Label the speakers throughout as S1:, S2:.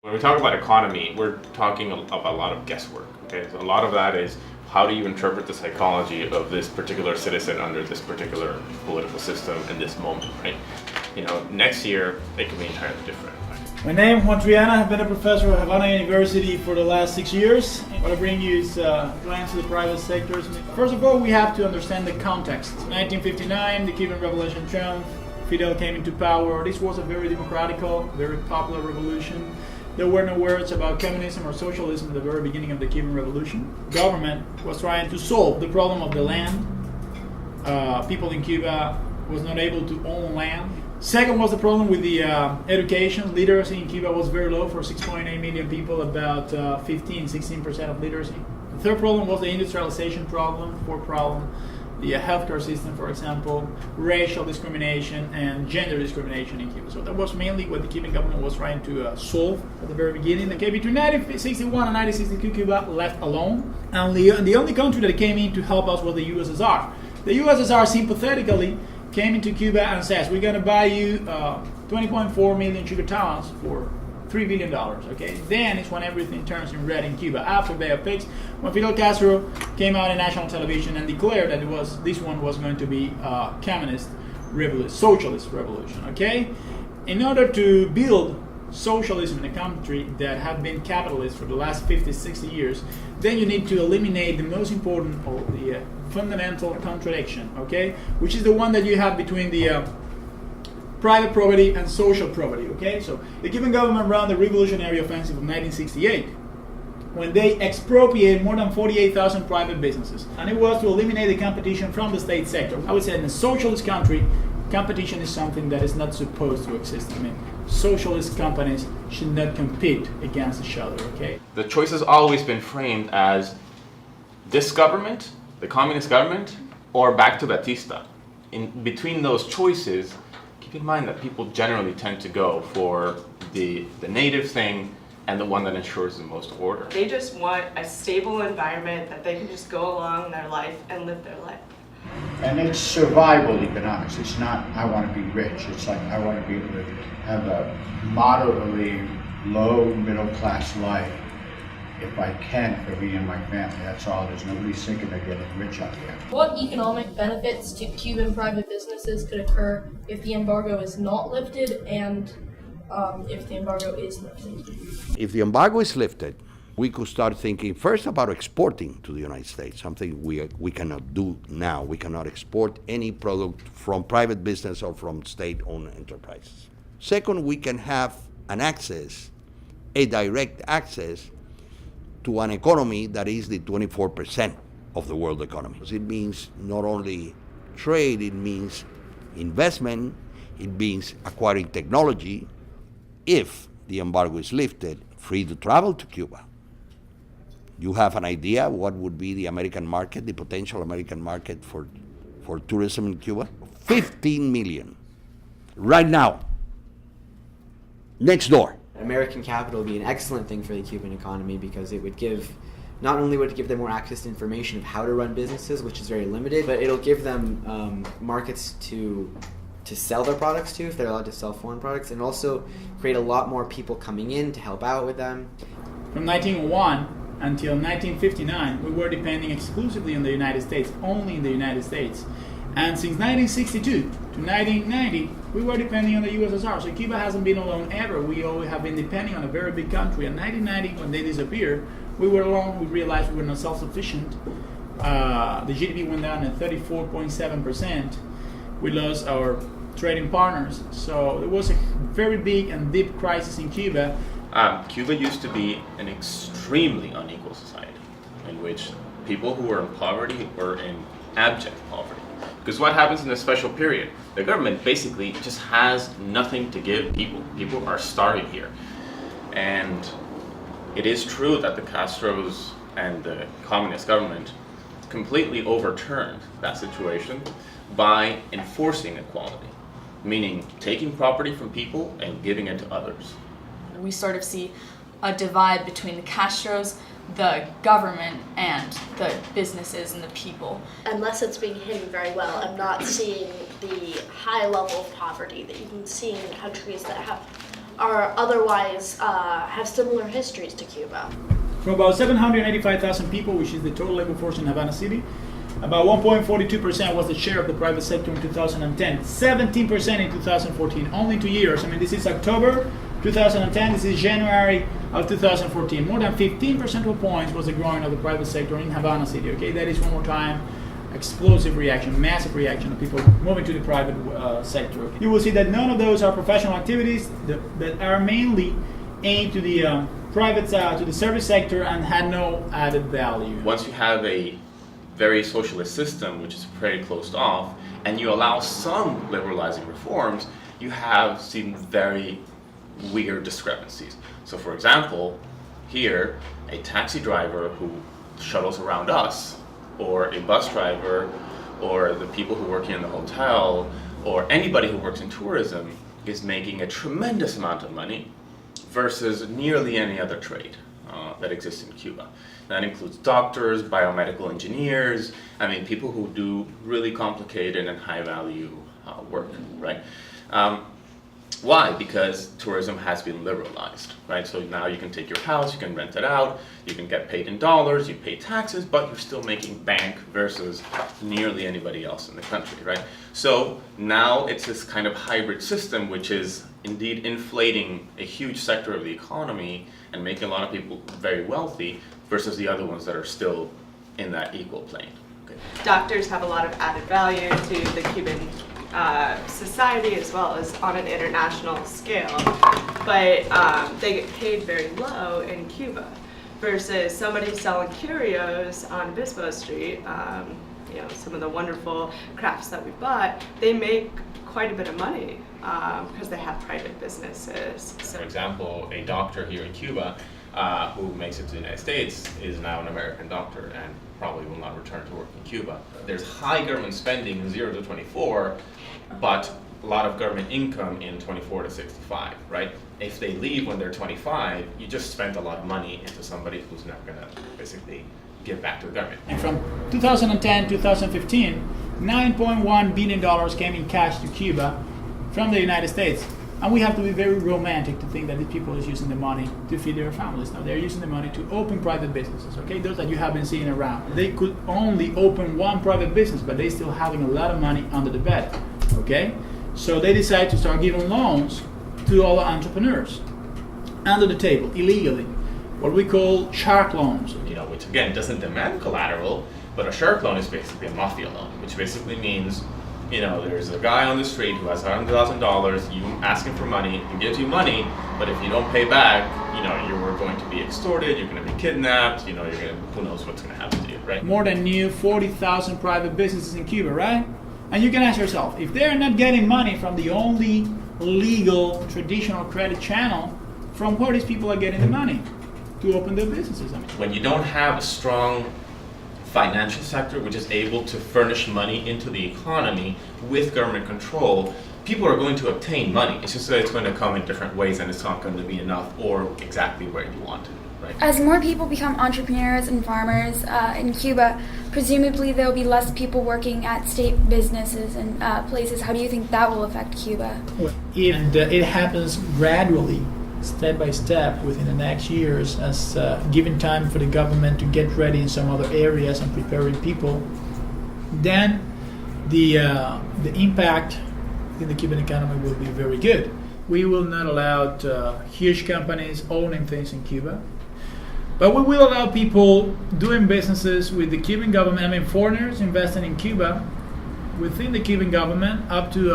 S1: When we talk about economy, we're talking about a lot of guesswork. Okay, so a lot of that is how do you interpret the psychology of this particular citizen under this particular political system in this moment, right? You know, next year it can be entirely different.
S2: My name is Juan Triana. I've been a professor at Havana University for the last 6 years. What I bring you is a glance to the private sectors. First of all, we have to understand the context. 1959, the Cuban Revolution triumphed. Fidel came into power. This was a very democratical, very popular revolution. There were no words about communism or socialism at the very beginning of the Cuban Revolution. The government was trying to solve the problem of the land. People in Cuba was not able to own land. Second was the problem with the education. Literacy in Cuba was very low for 6.8 million people, about 16% of literacy. The third problem was the industrialization problem, fourth problem, the healthcare system, for example, racial discrimination and gender discrimination in Cuba. So that was mainly what the Cuban government was trying to solve at the very beginning. Okay, between 1961 and 1962, Cuba left alone. And the only country that came in to help us was the USSR. The USSR sympathetically came into Cuba and says, we're going to buy you 20.4 million sugar tons for $3 billion, okay? Then is when everything turns in red in Cuba. After Bay of Pigs, when Fidel Castro came out in national television and declared that this one was going to be a communist revolution, socialist revolution, okay? In order to build socialism in a country that had been capitalist for the last 50, 60 years, then you need to eliminate the most important or the fundamental contradiction, okay? Which is the one that you have between the private property and social property, okay? So the Cuban government ran the revolutionary offensive of 1968 when they expropriated more than 48,000 private businesses. And it was to eliminate the competition from the state sector. I would say in a socialist country, competition is something that is not supposed to exist. I mean, socialist companies should not compete against each other, okay?
S1: The choice has always been framed as this government, the communist government, or back to Batista. In between those choices, keep in mind that people generally tend to go for the native thing and the one that ensures the most order.
S3: They just want a stable environment that they can just go along their life and live their life.
S4: And it's survival economics. It's not, I want to be rich. It's like, I want to be able to have a moderately low middle class life if I can for me and my family. That's all. There's nobody thinking of getting rich out there.
S5: What economic benefits to Cuban private businesses could occur if the embargo is not lifted and if the embargo is lifted?
S6: If the embargo is lifted, we could start thinking first about exporting to the United States, something we cannot do now. We cannot export any product from private business or from state-owned enterprises. Second, we can have a direct access to an economy that is the 24% of the world economy. It means not only trade, it means investment, it means acquiring technology. If the embargo is lifted, free to travel to Cuba. You have an idea what would be the American market, the potential American market for tourism in Cuba? 15 million right now, next door.
S7: American capital would be an excellent thing for the Cuban economy because it would not only would it give them more access to information of how to run businesses, which is very limited, but it'll give them markets to sell their products to, if they're allowed to sell foreign products, and also create a lot more people coming in to help out with them.
S2: From 1901 until 1959, we were depending exclusively on the United States, only in the United States. And since 1962 to 1990, we were depending on the USSR. So Cuba hasn't been alone ever. We always have been depending on a very big country. In 1990, when they disappeared, we were alone. We realized we were not self-sufficient. The GDP went down at 34.7%. We lost our trading partners. So there was a very big and deep crisis in Cuba.
S1: Cuba used to be an extremely unequal society in which people who were in poverty were in abject poverty. Because what happens in a special period? The government basically just has nothing to give people. People are starving here. And it is true that the Castros and the communist government completely overturned that situation by enforcing equality, meaning taking property from people and giving it to others.
S8: We sort of see a divide between the Castros, the government, and the businesses and the people.
S9: Unless it's being hidden very well, I'm not seeing the high level of poverty that you can see in countries that have are otherwise have similar histories to Cuba?
S2: From about 785,000 people, which is the total labor force in Havana City, about 1.42% was the share of the private sector in 2010, 17% in 2014, only 2 years. I mean, this is October 2010, this is January of 2014. More than 15 percentage points was the growing of the private sector in Havana City, okay? That is, one more time, explosive reaction, massive reaction of people moving to the private sector. You will see that none of those are professional activities that are mainly aimed to the private to the service sector and had no added value.
S1: Once you have a very socialist system, which is very closed off, and you allow some liberalizing reforms, you have seen very weird discrepancies. So for example, here, a taxi driver who shuttles around us, or a bus driver, or the people who work in the hotel, or anybody who works in tourism is making a tremendous amount of money versus nearly any other trade that exists in Cuba. That includes doctors, biomedical engineers, I mean, people who do really complicated and high value work, right? Why? Because tourism has been liberalized, right? So now you can take your house, you can rent it out, you can get paid in dollars, you pay taxes, but you're still making bank versus nearly anybody else in the country, right? So now it's this kind of hybrid system which is indeed inflating a huge sector of the economy and making a lot of people very wealthy versus the other ones that are still in that equal plane. Okay.
S3: Doctors have a lot of added value to the Cuban society as well as on an international scale, but they get paid very low in Cuba versus somebody selling curios on Obispo Street. You know, some of the wonderful crafts that we bought, they make quite a bit of money because they have private businesses. So.
S1: For example, a doctor here in Cuba who makes it to the United States is now an American doctor and probably will not return to work in Cuba. There's high government spending 0 to 24, but a lot of government income in 24 to 65, right? If they leave when they're 25, you just spent a lot of money into somebody who's not going to basically give back to the government.
S2: And from 2010 to 2015, $9.1 billion came in cash to Cuba from the United States. And we have to be very romantic to think that these people is using the money to feed their families. Now they're using the money to open private businesses, okay? Those that you have been seeing around. They could only open one private business, but they still having a lot of money under the bed, okay? So they decide to start giving loans to all the entrepreneurs under the table, illegally. What we call shark loans.
S1: You know, which again doesn't demand collateral, but a shark loan is basically a mafia loan, which basically means, you know, there's a guy on the street who has $100,000, you ask him for money, he gives you money, but if you don't pay back, you know, you're going to be extorted, you're going to be kidnapped, you know, who knows what's going to happen to you, right?
S2: More than new 40,000 private businesses in Cuba, right? And you can ask yourself, if they're not getting money from the only legal traditional credit channel, from where these people are getting the money to open their businesses? I mean,
S1: when you don't have a strong financial sector which is able to furnish money into the economy with government control, people are going to obtain money. It's just that it's going to come in different ways and it's not going to be enough or exactly where you want it, right?
S10: As more people become entrepreneurs and farmers in Cuba, presumably there will be less people working at state businesses and places. How do you think that will affect Cuba?
S2: And it happens gradually, step by step within the next years, as given time for the government to get ready in some other areas and preparing people, then the impact in the Cuban economy will be very good. We will not allow huge companies owning things in Cuba, but we will allow people doing businesses with the Cuban government. I mean, foreigners investing in Cuba within the Cuban government, up to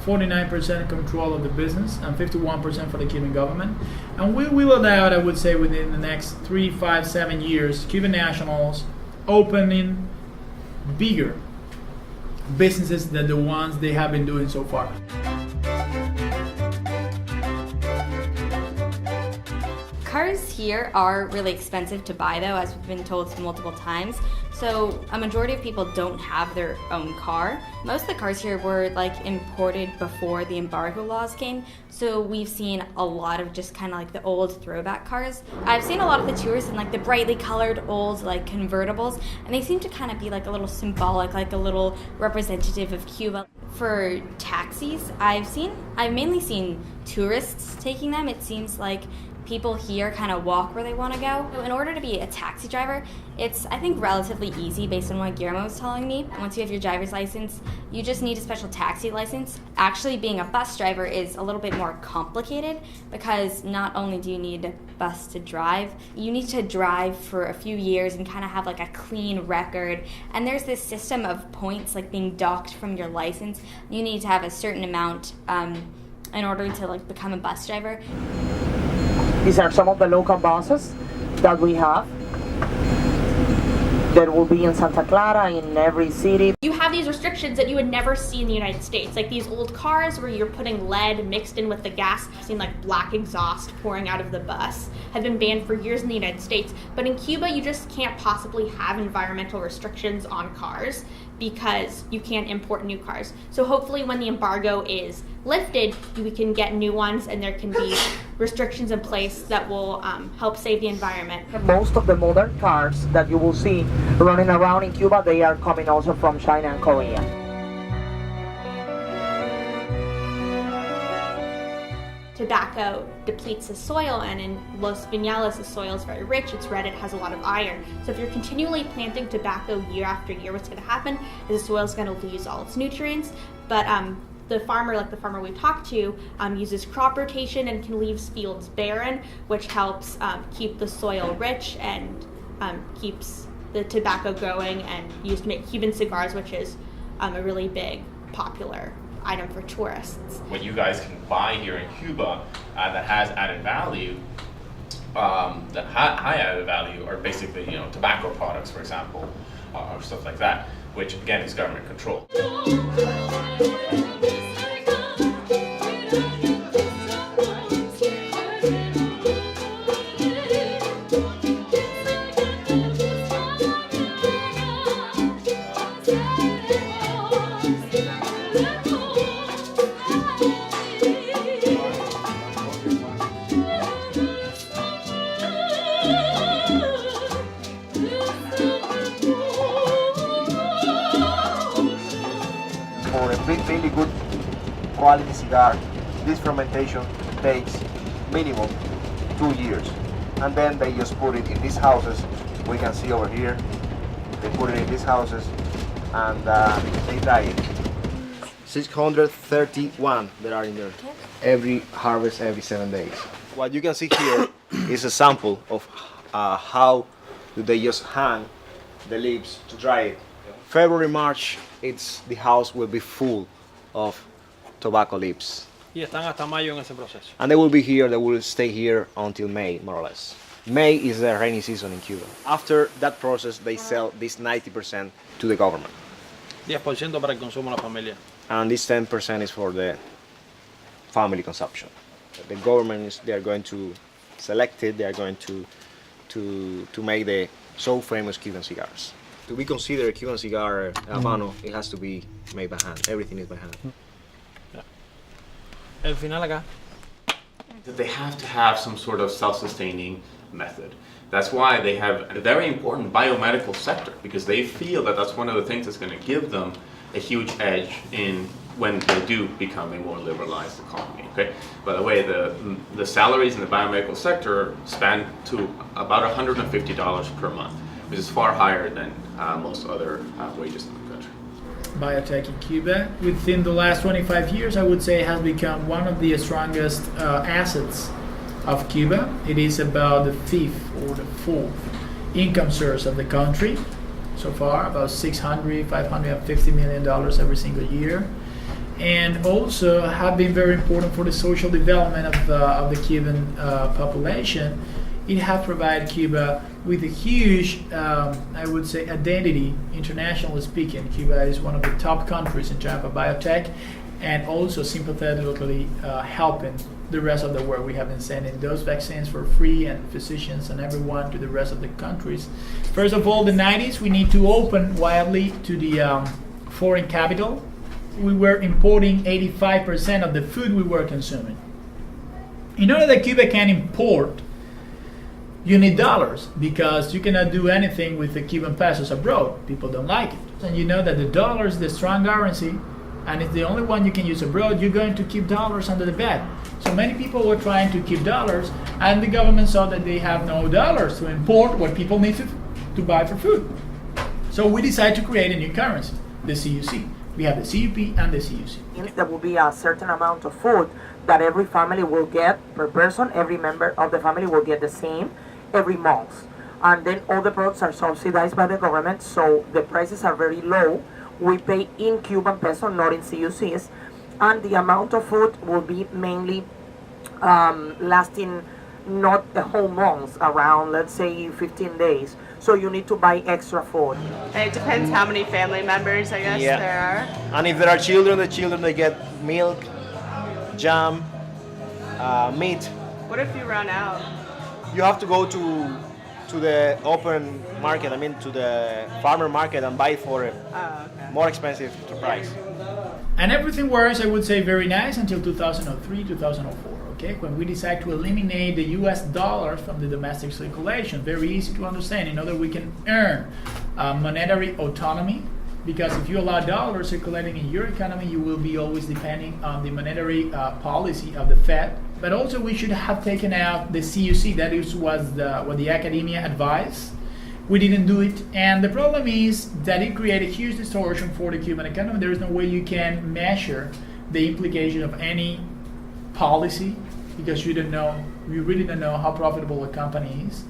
S2: 49% control of the business and 51% for the Cuban government. And we will allow, I would say, within the next 3, 5, 7 years, Cuban nationals opening bigger businesses than the ones they have been doing so far.
S11: Cars here are really expensive to buy, though, as we've been told multiple times. So a majority of people don't have their own car. Most of the cars here were imported before the embargo laws came. So we've seen a lot of just kind of the old throwback cars. I've seen a lot of the tours in the brightly colored old convertibles, and they seem to kind of be a little symbolic, a little representative of Cuba. For taxis, I've mainly seen tourists taking them. It seems like people here kind of walk where they want to go. So in order to be a taxi driver, it's, I think, relatively easy based on what Guillermo was telling me. Once you have your driver's license, you just need a special taxi license. Actually, being a bus driver is a little bit more complicated because not only do you need a bus to drive, you need to drive for a few years and kind of have like a clean record. And there's this system of points like being docked from your license. You need to have a certain amount in order to like become a bus driver.
S12: These are some of the local buses that we have. There will be in Santa Clara, in every city.
S13: You have these restrictions that you would never see in the United States, like these old cars where you're putting lead mixed in with the gas. I've seen like black exhaust pouring out of the bus, have been banned for years in the United States. But in Cuba, you just can't possibly have environmental restrictions on cars because you can't import new cars. So hopefully when the embargo is lifted, we can get new ones and there can be restrictions in place that will help save the environment.
S12: Most of the modern cars that you will see running around in Cuba, they are coming also from China and Korea.
S13: Tobacco depletes the soil, and in Los Viñales, the soil is very rich, it's red, it has a lot of iron. So if you're continually planting tobacco year after year, what's going to happen is the soil is going to lose all its nutrients. But the farmer, like the farmer we talked to, uses crop rotation and can leave fields barren, which helps keep the soil rich and keeps the tobacco going and used to make Cuban cigars, which is a really big, popular item for tourists.
S1: What you guys can buy here in Cuba that has added value, that high added value, are basically tobacco products, for example, or stuff like that, which again is government controlled.
S14: For a really good quality cigar, this fermentation takes minimum 2 years. And then they just put it in these houses. We can see over here, they put it in these houses and they dry it. 631 that are in there. Every harvest, every 7 days. What you can see here is a sample of how do they just hang the leaves to dry it. February, March, the house will be full of tobacco leaves.
S15: Y están hasta mayo en ese proceso.
S14: And they will be here, they will stay here until May, more or less. May is the rainy season in Cuba. After that process, they sell this 90% to the government.
S15: 10% para el consumo de la familia.
S14: And this 10% is for the family consumption. The government they are going to select it, they are going to make the so famous Cuban cigars. To be considered a Cuban cigar Habano, it has to be made by hand. Everything is by hand.
S15: El final acá.
S1: They have to have some sort of self-sustaining method. That's why they have a very important biomedical sector, because they feel that that's one of the things that's going to give them a huge edge in when they do become a more liberalized economy. Okay. By the way, the salaries in the biomedical sector span to about $150 per month, which is far higher than most other wages in the country.
S2: Biotech in Cuba, within the last 25 years, I would say has become one of the strongest assets of Cuba. It is about the fifth or the fourth income source of the country so far, about $550 million every single year, and also have been very important for the social development of the Cuban population. It has provided Cuba with a huge, I would say, identity, internationally speaking. Cuba is one of the top countries in terms of biotech, and also sympathetically helping the rest of the world. We have been sending those vaccines for free, and physicians and everyone to the rest of the countries. First of all, the 90s, we need to open widely to the foreign capital. We were importing 85% of the food we were consuming. In order that Cuba can import, you need dollars, because you cannot do anything with the Cuban pesos abroad. People don't like it. And you know that the dollar is the strong currency and it's the only one you can use abroad, you're going to keep dollars under the bed. So many people were trying to keep dollars, and the government saw that they have no dollars to import what people need to buy for food. So we decided to create a new currency, the CUC. We have the CUP and the CUC.
S12: There will be a certain amount of food that every family will get per person. Every member of the family will get the same every month. And then all the products are subsidized by the government, so the prices are very low. We pay in Cuban peso, not in CUCs. And the amount of food will be mainly lasting not a whole month, around, let's say, 15 days. So you need to buy extra food.
S3: And it depends how many family members, I guess, there are.
S14: And if there are children, the children, they get milk, jam, meat.
S3: What if you run out?
S14: You have to go to the open market, to the farmer market and buy it for a more expensive price.
S2: And everything was, I would say, very nice until 2003, 2004, okay? When we decided to eliminate the US dollar from the domestic circulation. Very easy to understand. In order we can earn monetary autonomy, because if you allow dollars circulating in your economy, you will be always depending on the monetary policy of the Fed. But also we should have taken out the CUC, that was what the academia advised. We didn't do it, and the problem is that it created a huge distortion for the Cuban economy. There is no way you can measure the implication of any policy, because you really don't know how profitable a company is,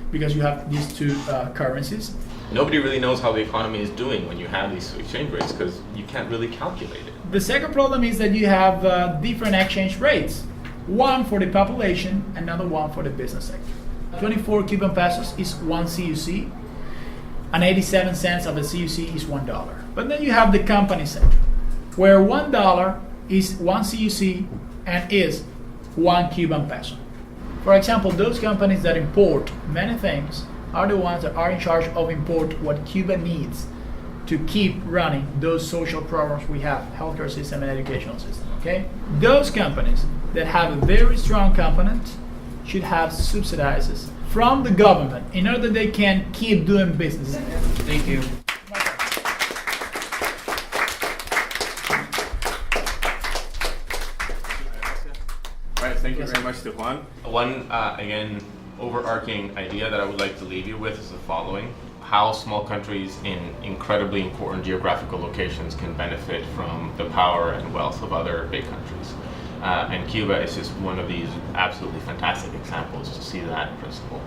S2: because you have these two currencies.
S1: Nobody really knows how the economy is doing when you have these exchange rates, because you can't really calculate it.
S2: The second problem is that you have different exchange rates. One for the population, another one for the business sector. 24 Cuban pesos is 1 CUC, and 87 cents of a CUC is $1. But then you have the company sector, where $1 is 1 CUC and is 1 Cuban peso. For example, those companies that import many things are the ones that are in charge of import what Cuba needs to keep running those social programs we have, healthcare system and educational system, okay? Those companies that have a very strong component should have subsidies from the government in order that they can keep doing business.
S1: Thank you. All right, thank you very much to Juan. One, again, overarching idea that I would like to leave you with is the following. How small countries in incredibly important geographical locations can benefit from the power and wealth of other big countries. And Cuba is just one of these absolutely fantastic examples to see that principle.